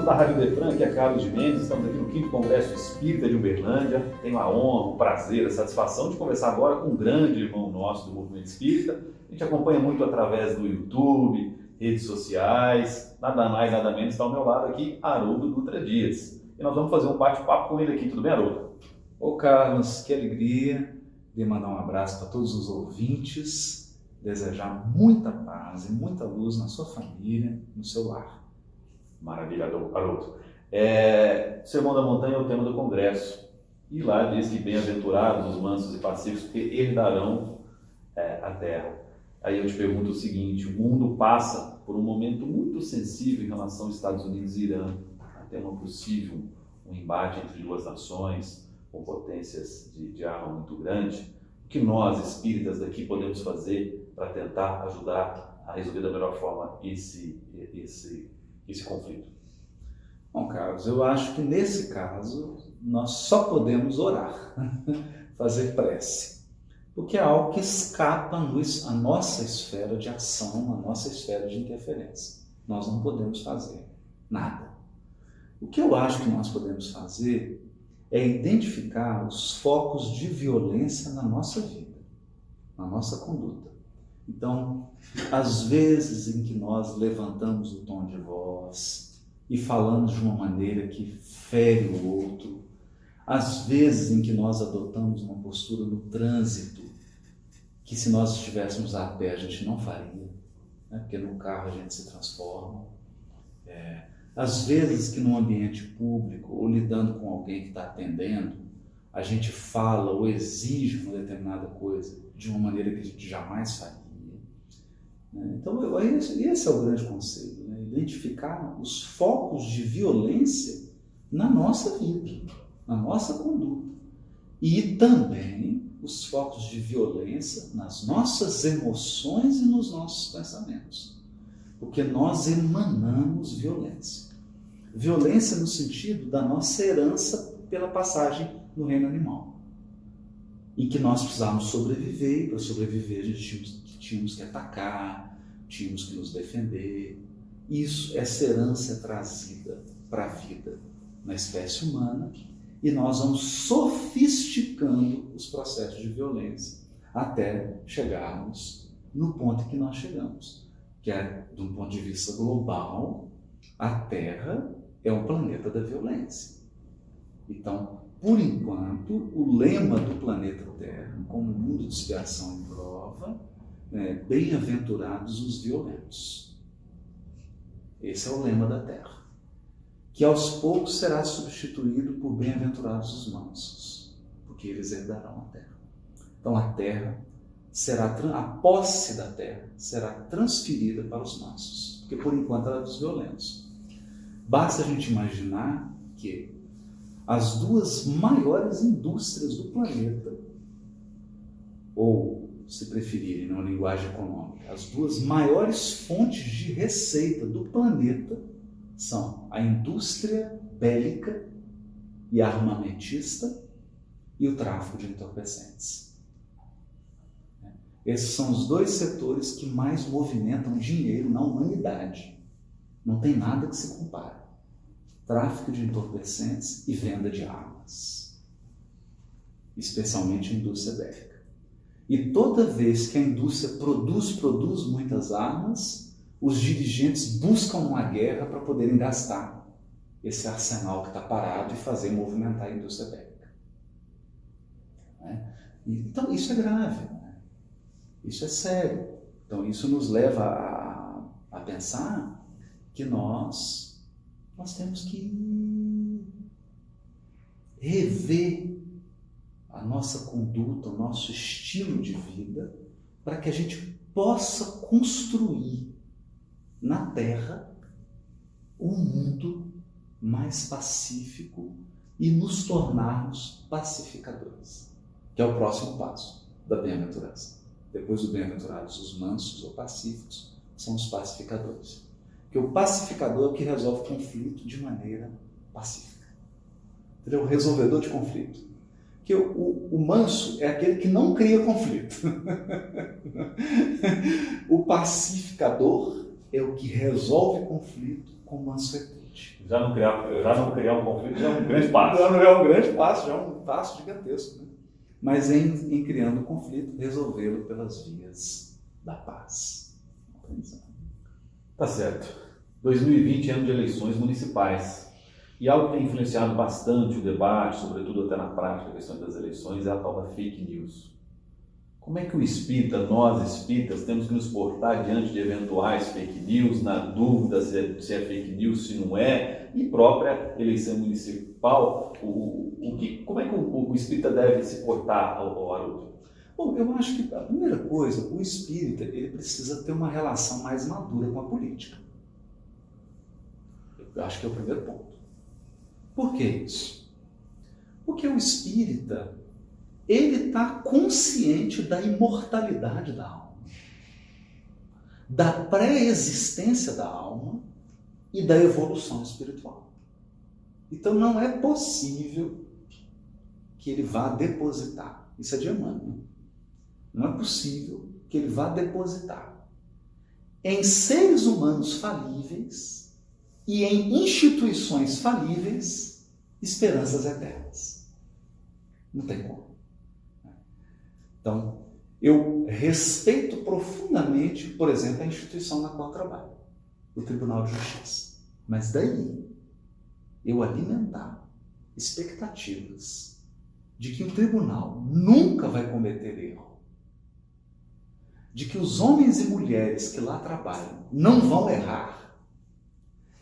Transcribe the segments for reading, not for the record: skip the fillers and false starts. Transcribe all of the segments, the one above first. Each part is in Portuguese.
amigos da Rádio Defran, aqui é Carlos de Mendes, estamos aqui no 5º Congresso Espírita de Uberlândia. Tenho a honra, o prazer, a satisfação de conversar agora com um grande irmão nosso do movimento espírita. A gente acompanha muito através do YouTube, redes sociais, nada mais, nada menos, está ao meu lado aqui, Haroldo Dutra Dias. E nós vamos fazer um bate-papo com ele aqui, tudo bem, Haroldo? Ô Carlos, que alegria de mandar um abraço para todos os ouvintes, desejar muita paz e muita luz na sua família, no seu lar. Maravilha, Haroldo. Sermão da Montanha é o tema do Congresso. E lá diz que bem-aventurados os mansos e pacíficos que herdarão a terra. Aí eu te pergunto o seguinte, o mundo passa por um momento muito sensível em relação aos Estados Unidos e Irã, até um possível um embate entre duas nações com potências de arma muito grande. O que nós, espíritas daqui, podemos fazer para tentar ajudar a resolver da melhor forma esse conflito? Bom, Carlos, eu acho que nesse caso nós só podemos orar, fazer prece, porque é algo que escapa a nossa esfera de ação, a nossa esfera de interferência. Nós não podemos fazer nada. O que eu acho que nós podemos fazer é identificar os focos de violência na nossa vida, na nossa conduta. Então, às vezes em que nós levantamos o tom de voz e falamos de uma maneira que fere o outro, às vezes em que nós adotamos uma postura no trânsito que se nós estivéssemos a pé a gente não faria, né? Porque no carro a gente se transforma. Às vezes que num ambiente público ou lidando com alguém que está atendendo, a gente fala ou exige uma determinada coisa de uma maneira que a gente jamais faria. Então, esse é o grande conselho, né? Identificar os focos de violência na nossa vida, na nossa conduta. E também os focos de violência nas nossas emoções e nos nossos pensamentos. Porque nós emanamos violência. Violência no sentido da nossa herança pela passagem no reino animal. Em que nós precisávamos sobreviver, e para sobreviver a gente tínhamos que atacar, tínhamos que nos defender. Essa herança é trazida para a vida na espécie humana e nós vamos sofisticando os processos de violência até chegarmos no ponto em que nós chegamos, que é, de um ponto de vista global, a Terra é o planeta da violência. Então, por enquanto, o lema do planeta Terra, como mundo de expiação e prova, bem-aventurados os violentos. Esse é o lema da Terra, que aos poucos será substituído por bem-aventurados os mansos, porque eles herdarão a Terra. Então a Terra a posse da Terra será transferida para os mansos, porque por enquanto ela é dos violentos. Basta a gente imaginar que as duas maiores indústrias do planeta, ou, se preferirem, na linguagem econômica, as duas maiores fontes de receita do planeta são a indústria bélica e armamentista e o tráfico de entorpecentes. Esses são os dois setores que mais movimentam dinheiro na humanidade. Não tem nada que se compare. Tráfico de entorpecentes e venda de armas. Especialmente a indústria bélica. E toda vez que a indústria produz muitas armas, os dirigentes buscam uma guerra para poderem gastar esse arsenal que está parado e fazer movimentar a indústria bélica. Então isso é grave, né? Isso é sério. Então isso nos leva a pensar que nós temos que rever a nossa conduta, o nosso estilo de vida, para que a gente possa construir na Terra um mundo mais pacífico e nos tornarmos pacificadores, que é o próximo passo da bem-aventurança. Depois do bem-aventurados, os mansos ou pacíficos são os pacificadores. Porque o pacificador é o que resolve conflito de maneira pacífica. Ele é o resolvedor de conflito. Que o manso é aquele que não cria conflito. O pacificador é o que resolve conflito com mansuetude. Já não criar um conflito já é um grande passo. Já não é um grande passo, já é um passo gigantesco. Né? Mas em criando o conflito, resolvê-lo pelas vias da paz. Tá certo. 2020 é ano de eleições municipais. E algo que tem influenciado bastante o debate, sobretudo até na prática, a questão das eleições, é a tal da fake news. Como é que o espírita, nós espíritas, temos que nos portar diante de eventuais fake news, na dúvida se é fake news, se não é, e própria eleição municipal, como é que o espírita deve se portar, Haroldo? Bom, eu acho que a primeira coisa, o espírita ele precisa ter uma relação mais madura com a política. Eu acho que é o primeiro ponto. Por que isso? Porque o espírita ele está consciente da imortalidade da alma, da pré-existência da alma e da evolução espiritual. Então não é possível que ele vá depositar, isso é de Emmanuel, não é possível que ele vá depositar em seres humanos falíveis e em instituições falíveis esperanças eternas. Não tem como. Então, eu respeito profundamente, por exemplo, a instituição na qual trabalho, o Tribunal de Justiça. Mas daí, eu alimentar expectativas de que o tribunal nunca vai cometer erro, de que os homens e mulheres que lá trabalham não vão errar,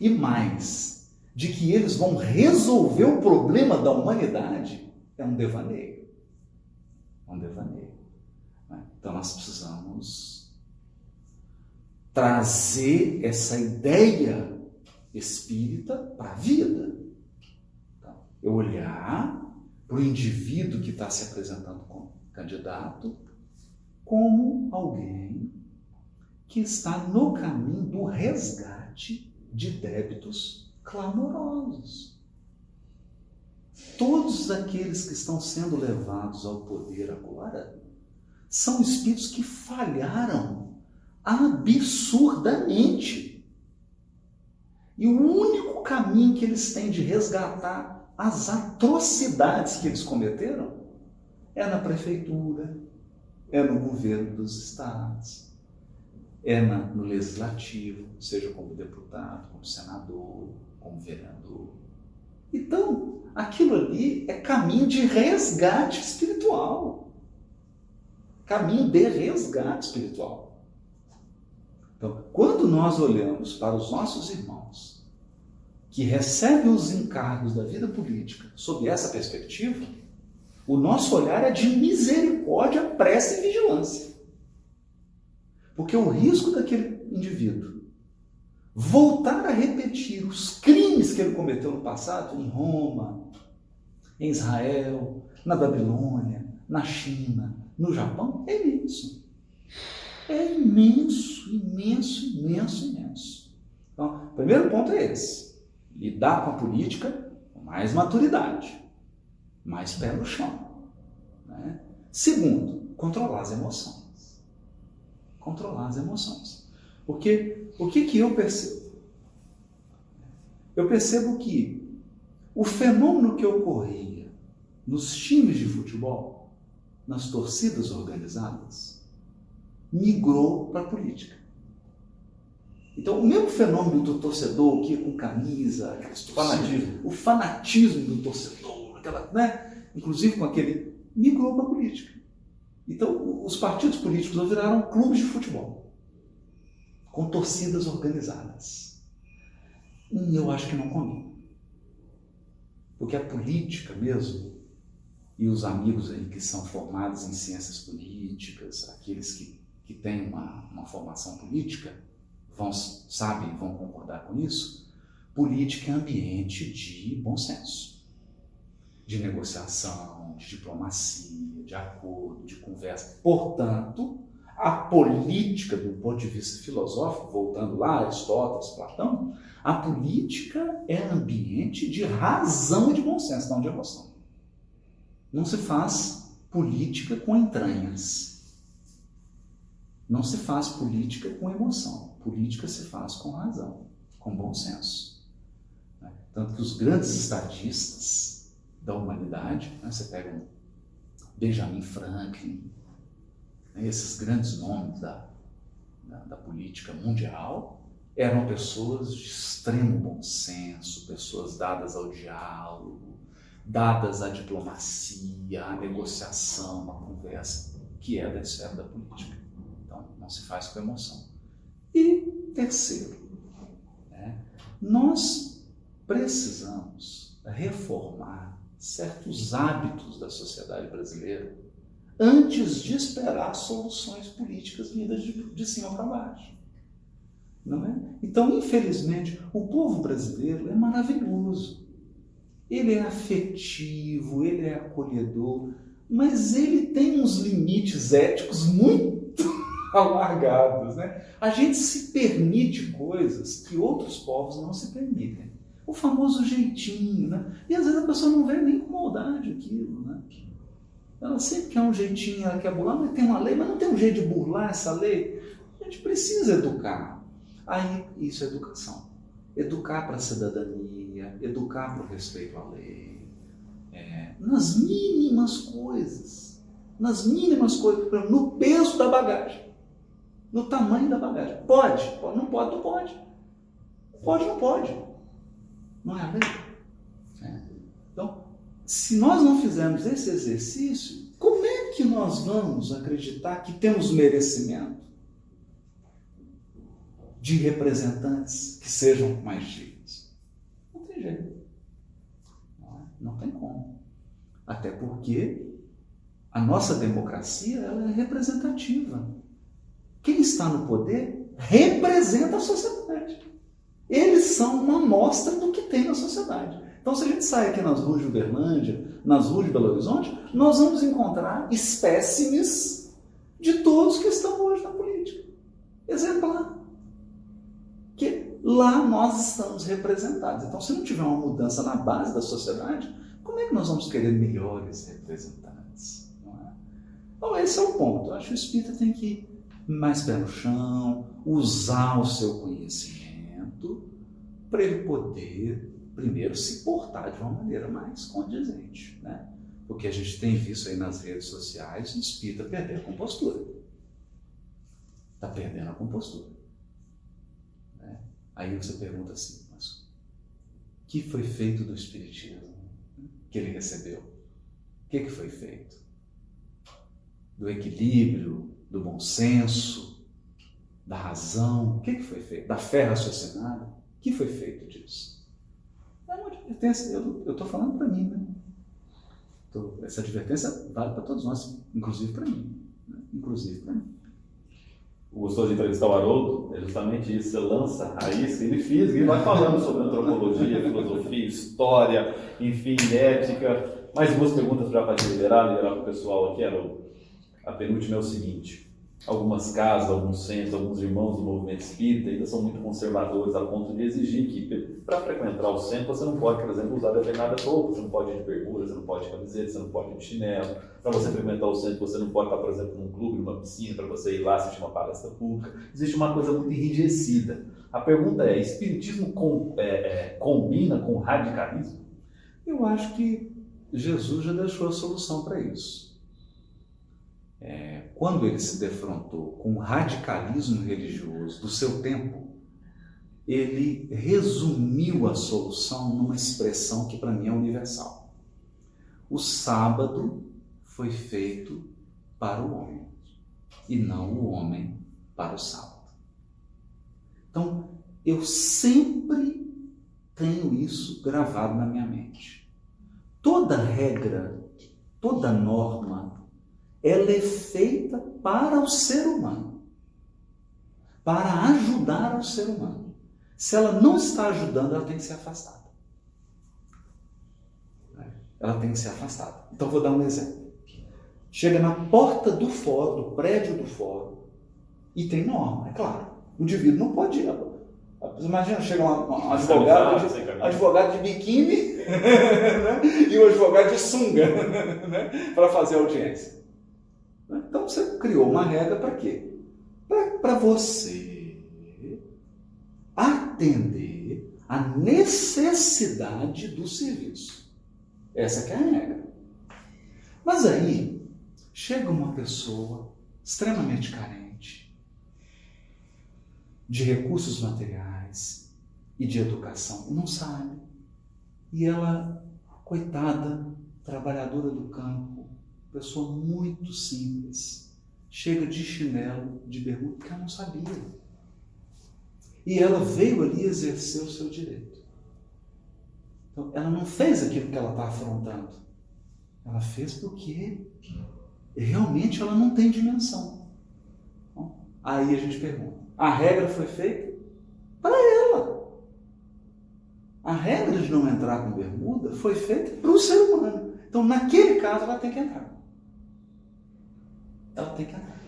e mais, de que eles vão resolver o problema da humanidade, é um devaneio. É um devaneio. Então nós precisamos trazer essa ideia espírita para a vida. Então, eu olhar para o indivíduo que está se apresentando como candidato como alguém que está no caminho do resgate de débitos clamorosos. Todos aqueles que estão sendo levados ao poder agora são espíritos que falharam absurdamente. E o único caminho que eles têm de resgatar as atrocidades que eles cometeram é na prefeitura, é no governo dos estados, é no legislativo, seja como deputado, como senador, como vereador. Então, aquilo ali é caminho de resgate espiritual. Caminho de resgate espiritual. Então, quando nós olhamos para os nossos irmãos que recebem os encargos da vida política sob essa perspectiva, o nosso olhar é de misericórdia, prece e vigilância. Porque o risco daquele indivíduo voltar a repetir os crimes que ele cometeu no passado, em Roma, em Israel, na Babilônia, na China, no Japão, é imenso. É imenso, imenso, imenso, imenso. Então, o primeiro ponto é esse. Lidar com a política com mais maturidade, mais pé no chão. Né? Segundo, controlar as emoções. Controlar as emoções. Porque o que eu percebo? Eu percebo que o fenômeno que ocorria nos times de futebol, nas torcidas organizadas, migrou para a política. Então, o mesmo fenômeno do torcedor que com camisa, o fanatismo do torcedor, né? Inclusive com aquele, migrou para a política. Então, os partidos políticos viraram clubes de futebol, com torcidas organizadas. Eu acho que não combina. Porque a política mesmo, e os amigos aí que são formados em ciências políticas, aqueles que têm uma formação política, sabem, vão concordar com isso, política é ambiente de bom senso, de negociação, de diplomacia, de acordo, de conversa. Portanto, a política, do ponto de vista filosófico, voltando lá, Aristóteles, Platão, a política é ambiente de razão e de bom senso, não de emoção. Não se faz política com entranhas. Não se faz política com emoção. Política se faz com razão, com bom senso. Tanto que os grandes estadistas da humanidade, você pega um Benjamin Franklin, esses grandes nomes da política mundial, eram pessoas de extremo bom senso, pessoas dadas ao diálogo, dadas à diplomacia, à negociação, à conversa, que é da esfera da política. Então, não se faz com emoção. E terceiro, nós precisamos reformar certos hábitos da sociedade brasileira antes de esperar soluções políticas vindas de cima para baixo. Não é? Então, infelizmente, o povo brasileiro é maravilhoso. Ele é afetivo, ele é acolhedor, mas ele tem uns limites éticos muito alargados. Né? A gente se permite coisas que outros povos não se permitem. O famoso jeitinho, né? E às vezes a pessoa não vê nem com maldade aquilo. Né? Ela sempre quer um jeitinho, ela quer burlar, mas tem uma lei, mas não tem um jeito de burlar essa lei. A gente precisa educar. Aí, isso é educação. Educar para a cidadania, educar para o respeito à lei. Nas mínimas coisas. Nas mínimas coisas. No peso da bagagem. No tamanho da bagagem. Pode? Não pode? Não pode. Pode? Não pode. Não é a lei? Então, se nós não fizermos esse exercício, como é que nós vamos acreditar que temos merecimento de representantes que sejam mais dignos? Não tem jeito. Não tem como. Até porque a nossa democracia ela é representativa. Quem está no poder representa a sociedade. Eles são uma amostra do que tem na sociedade. Então, se a gente sai aqui nas ruas de Uberlândia, nas ruas de Belo Horizonte, nós vamos encontrar espécimes de todos que estão hoje na política. Exemplar. Que lá nós estamos representados. Então, se não tiver uma mudança na base da sociedade, como é que nós vamos querer melhores representantes? Não é? Então, esse é o ponto. Eu acho que o espírita tem que ir mais pé no chão, usar o seu conhecimento para ele poder, primeiro, se portar de uma maneira mais condizente. Né? Porque a gente tem visto aí nas redes sociais o espírita perder a compostura. Está perdendo a compostura. Aí você pergunta assim, mas o que foi feito do espiritismo que ele recebeu? O que foi feito? Do equilíbrio, do bom senso, da razão, o que foi feito? Da fé raciocinada? O que foi feito disso? É uma advertência, eu estou falando para mim, né? Essa advertência vale para todos nós, inclusive para mim. Né? Inclusive para mim. O gostoso de entrevistar o Haroldo é justamente isso, você lança a isca, ele fisga e vai falando sobre antropologia, filosofia, história, enfim, ética. Mais duas perguntas já para te liberar para o pessoal aqui, Haroldo. A penúltima é o seguinte: algumas casas, alguns centros, alguns irmãos do movimento espírita ainda são muito conservadores a ponto de exigir que, para frequentar o centro, você não pode, por exemplo, usar determinada roupa, você não pode ir de bermuda, você não pode ir de camiseta, você não pode ir de chinelo. Para você frequentar o centro, você não pode estar, por exemplo, num clube, numa piscina, para você ir lá assistir uma palestra pública. Existe uma coisa muito enrijecida. A pergunta é: espiritismo combina com radicalismo? Eu acho que Jesus já deixou a solução para isso. Quando ele se defrontou com o radicalismo religioso do seu tempo, ele resumiu a solução numa expressão que para mim é universal. O sábado foi feito para o homem e não o homem para o sábado. Então, eu sempre tenho isso gravado na minha mente. Toda regra, toda norma, ela é feita para o ser humano, para ajudar o ser humano. Se ela não está ajudando, ela tem que ser afastada. Ela tem que ser afastada. Então, vou dar um exemplo. Chega na porta do fórum, do prédio do fórum, e tem norma, é claro. O indivíduo não pode ir. Imagina, chega um advogado de biquíni né? E um advogado de sunga né? Para fazer audiência. Então você criou uma regra para quê? Para você atender à necessidade do serviço. Essa que é a regra. Mas aí, chega uma pessoa extremamente carente de recursos materiais e de educação, não sabe. E ela, coitada, trabalhadora do campo, pessoa muito simples, chega de chinelo, de bermuda, porque ela não sabia. E ela veio ali exercer o seu direito. Então, ela não fez aquilo que ela está afrontando. Ela fez porque realmente ela não tem dimensão. Então, aí a gente pergunta, a regra foi feita para ela. A regra de não entrar com bermuda foi feita para o ser humano. Então, naquele caso, ela tem que entrar. Ela tem que entrar.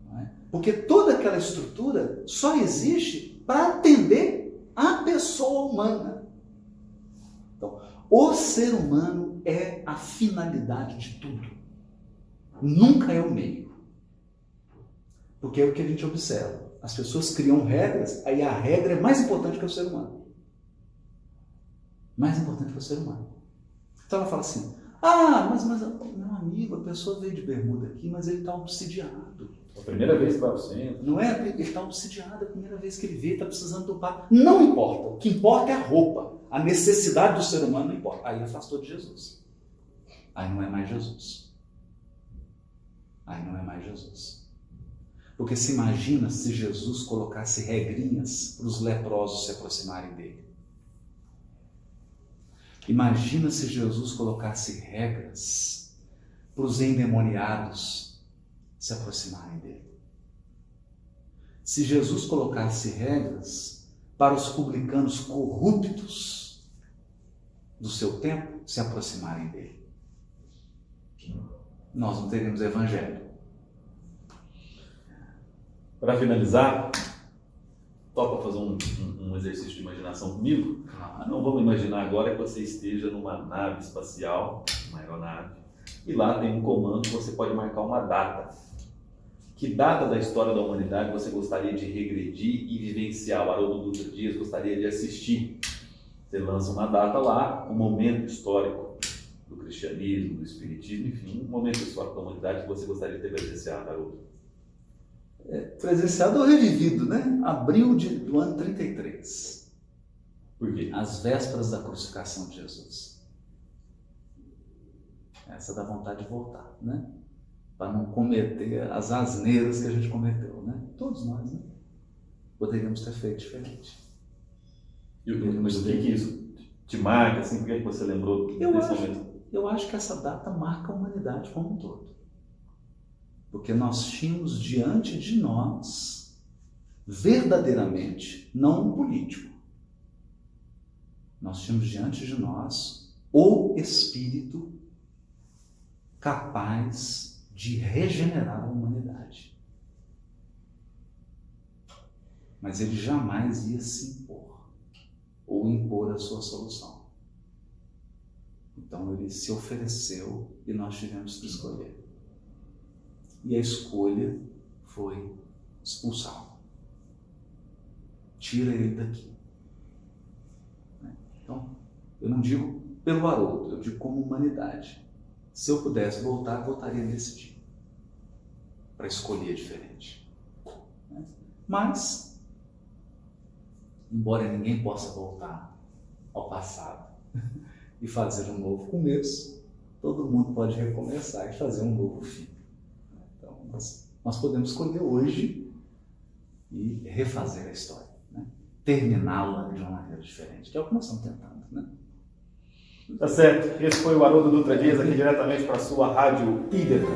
Não é? Porque toda aquela estrutura só existe para atender a pessoa humana. Então, o ser humano é a finalidade de tudo. Nunca é o meio. Porque é o que a gente observa. As pessoas criam regras, aí a regra é mais importante que o ser humano. Mais importante que o ser humano. Então ela fala assim, mas meu amigo, a pessoa veio de bermuda aqui, mas ele está obsidiado. A primeira vez que vai ao centro. Não é? Ele está obsidiado, a primeira vez que ele veio, está precisando do par. Não importa. O que importa é a roupa. A necessidade do ser humano não importa. Aí afastou de Jesus. Aí não é mais Jesus. Aí não é mais Jesus. Porque se imagina se Jesus colocasse regrinhas para os leprosos se aproximarem dele. Imagina se Jesus colocasse regras para os endemoniados se aproximarem dele. Se Jesus colocasse regras para os publicanos corruptos do seu tempo se aproximarem dele. Nós não teríamos evangelho. Para finalizar, topa fazer um exercício de imaginação comigo? Não vamos imaginar agora que você esteja numa nave espacial, uma aeronave, e lá tem um comando que você pode marcar uma data. Que data da história da humanidade você gostaria de regredir e vivenciar? O Haroldo Dutra Dias gostaria de assistir. Você lança uma data lá, um momento histórico do cristianismo, do espiritismo, enfim, um momento histórico da humanidade que você gostaria de ter presenciado, Haroldo. Presenciado ou revivido, né? Abril do ano 33. Por quê? As vésperas da crucificação de Jesus. Essa dá vontade de voltar, né? Para não cometer as asneiras que a gente cometeu, né? Todos nós, né? Poderíamos ter feito diferente. Mas o que isso te marca, assim? Por que você lembrou desse momento? Eu acho que essa data marca a humanidade como um todo. Porque nós tínhamos diante de nós, verdadeiramente, não um político. Nós tínhamos diante de nós o Espírito capaz de regenerar a humanidade. Mas ele jamais ia se impor, ou impor a sua solução. Então ele se ofereceu e nós tivemos que escolher. E a escolha foi expulsá-lo. Tira ele daqui. Então, eu não digo pelo Haroldo, eu digo como humanidade. Se eu pudesse voltar, eu voltaria nesse dia. Para escolher diferente. Mas, embora ninguém possa voltar ao passado e fazer um novo começo, todo mundo pode recomeçar e fazer um novo fim. Então, nós podemos escolher hoje e refazer a história, né? Terminá-la de uma maneira diferente, que é o que nós estamos tentando, né? Tá certo. Esse foi o Haroldo Dutra Dias, aqui diretamente para a sua Rádio Ídeta.